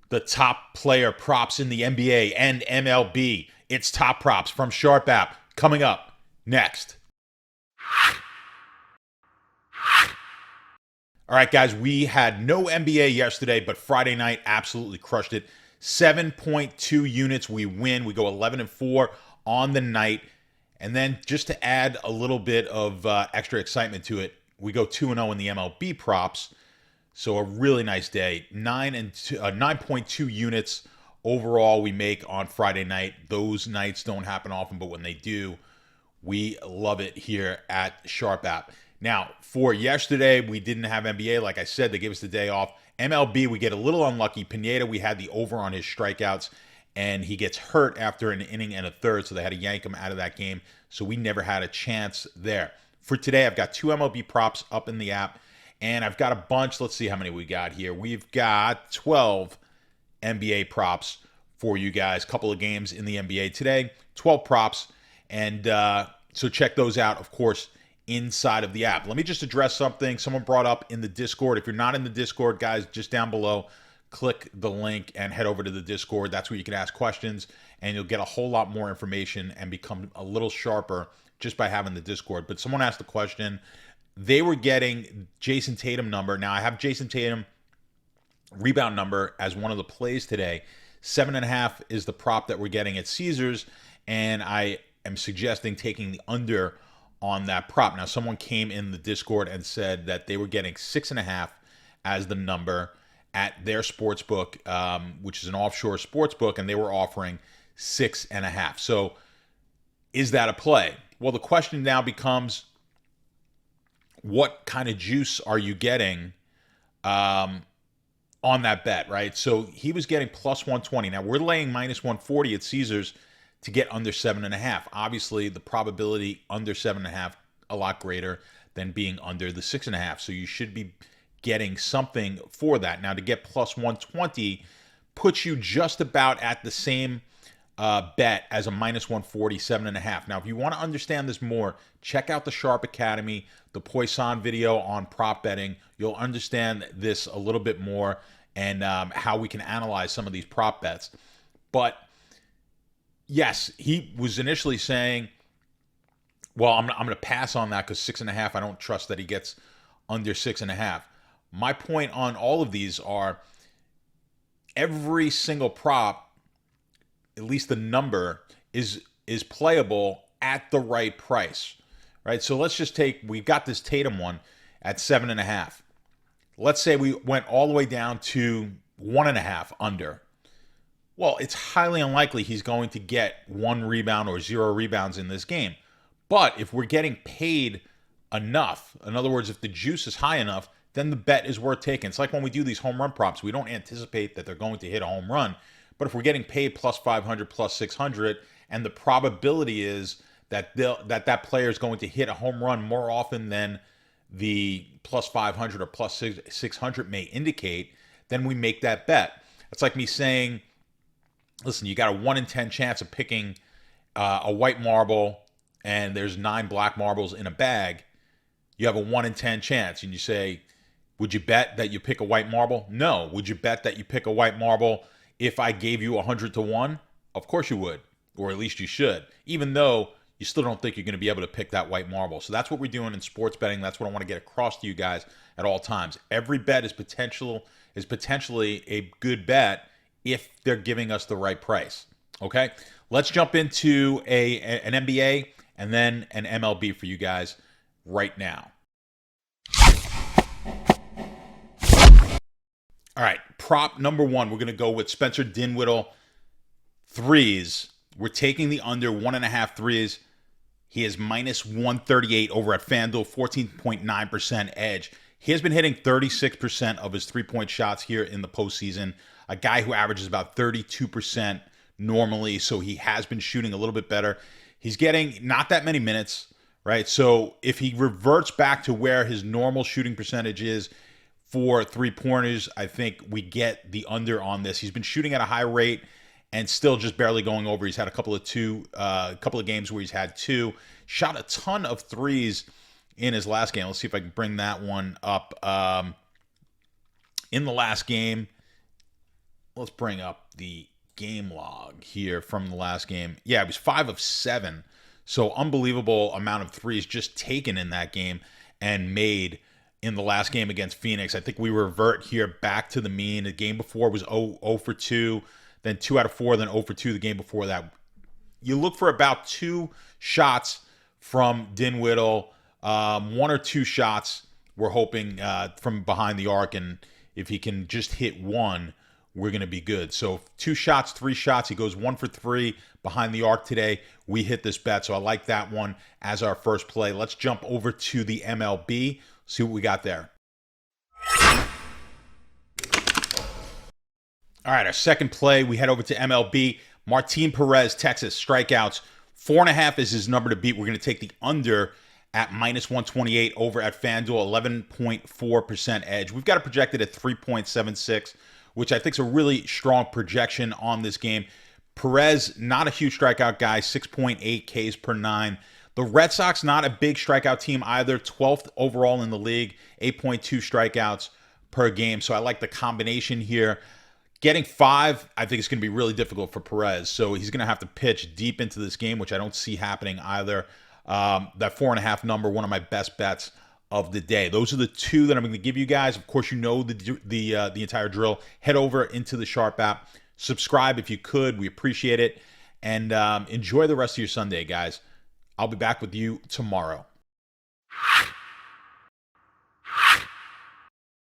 the top player props in the NBA and MLB. It's Top Props from Sharp App coming up next. All right, guys, we had no NBA yesterday, but Friday night absolutely crushed it. 7.2 units, we win. We go 11-4 on the night. And then just to add a little bit of extra excitement to it, we go 2-0 in the MLB props. So a really nice day. 9.2 units overall we make on Friday night. Those nights don't happen often, but when they do, we love it here at Sharp App. Now, for yesterday, we didn't have NBA. Like I said, they gave us the day off. MLB, we get a little unlucky. Pineda, we had the over on his strikeouts, and he gets hurt after an inning and a third, so they had to yank him out of that game. So we never had a chance there. For today, I've got 2 MLB props up in the app, and I've got a bunch. Let's see how many we got here. We've got 12 NBA props for you guys. Couple of games in the NBA today, 12 props, and so check those out, of course, inside of the app. Let me just address something someone brought up in the Discord. If you're not in the Discord, guys, just down below, click the link and head over to the Discord. That's where you can ask questions, and you'll get a whole lot more information and become a little sharper just by having the Discord. But someone asked the question. They were getting Jason Tatum number. Now, I have Jason Tatum rebound number as one of the plays today. 7.5 is the prop that we're getting at Caesars, and I am suggesting taking the under on that prop. Now, someone came in the Discord and said that they were getting 6.5 as the number at their sports book, which is an offshore sports book, and they were offering 6.5. So is that a play? Well, the question now becomes, what kind of juice are you getting on that bet, right? So he was getting plus 120. Now, we're laying minus 140 at Caesars to get under 7.5. Obviously, the probability under 7.5 a lot greater than being under the 6.5. So you should be getting something for that. Now, to get plus 120 puts you just about at the same bet as a minus 140, 7.5. Now, if you want to understand this more, check out the Sharp Academy, the Poisson video on prop betting. You'll understand this a little bit more and how we can analyze some of these prop bets. But yes, he was initially saying, well, I'm going to pass on that because 6.5, I don't trust that he gets under 6.5. My point on all of these are every single prop, at least the number, is playable at the right price, right? So let's just we got this Tatum one at 7.5. Let's say we went all the way down to 1.5 under. Well, it's highly unlikely he's going to get 1 rebound or 0 rebounds in this game. But if we're getting paid enough, in other words, if the juice is high enough, then the bet is worth taking. It's like when we do these home run props. We don't anticipate that they're going to hit a home run. But if we're getting paid plus 500, plus 600, and the probability is that that player is going to hit a home run more often than the plus 500 or plus 600 may indicate, then we make that bet. It's like me saying, listen, you got a 1 in 10 chance of picking a white marble, and there's 9 black marbles in a bag. You have a 1 in 10 chance, and you say, would you bet that you pick a white marble? No. Would you bet that you pick a white marble if I gave you 100 to 1? Of course you would, or at least you should, even though you still don't think you're going to be able to pick that white marble. So that's what we're doing in sports betting. That's what I want to get across to you guys at all times. Every bet is potentially a good bet if they're giving us the right price. Okay, let's jump into an NBA and then an MLB for you guys right now. All right, prop number 1, we're going to go with Spencer Dinwiddie threes. We're taking the under 1.5 threes. He is minus 138 over at Fanduel, 14.9% edge. He has been hitting 36% of his three-point shots here in the postseason. A guy who averages about 32% normally, so he has been shooting a little bit better. He's getting not that many minutes, right? So if he reverts back to where his normal shooting percentage is for three-pointers, I think we get the under on this. He's been shooting at a high rate and still just barely going over. He's had a couple of games where he's had 2. Shot a ton of threes in his last game. Let's see if I can bring that one up. In the last game, let's bring up the game log here from the last game. Yeah, it was 5 of 7. So unbelievable amount of threes just taken in that game and made in the last game against Phoenix. I think we revert here back to the mean. The game before was 0 for 2, then 2 out of 4, then 0 for 2 the game before that. You look for about 2 shots from Dinwiddie, 1 or 2 shots we're hoping from behind the arc, and if he can just hit 1, we're going to be good. So 2 shots, 3 shots. He goes 1 for 3 behind the arc today. We hit this bet, so I like that one as our first play. Let's jump over to the MLB, see what we got there. All right, our second play, we head over to MLB. Martin Perez, Texas, strikeouts. 4.5 is his number to beat. We're going to take the under at -128 over at Fanduel, 11.4% edge. We've got it projected at 3.76, which I think is a really strong projection on this game. Perez, not a huge strikeout guy, 6.8 Ks per 9. The Red Sox, not a big strikeout team either, 12th overall in the league, 8.2 strikeouts per game. So I like the combination here. Getting 5, I think it's going to be really difficult for Perez. So he's going to have to pitch deep into this game, which I don't see happening either. That 4.5 number, one of my best bets of the day. Those are the 2 that I'm going to give you guys. Of course, you know the entire drill. Head over into the Sharp app. Subscribe if you could. We appreciate it. And enjoy the rest of your Sunday, guys. I'll be back with you tomorrow.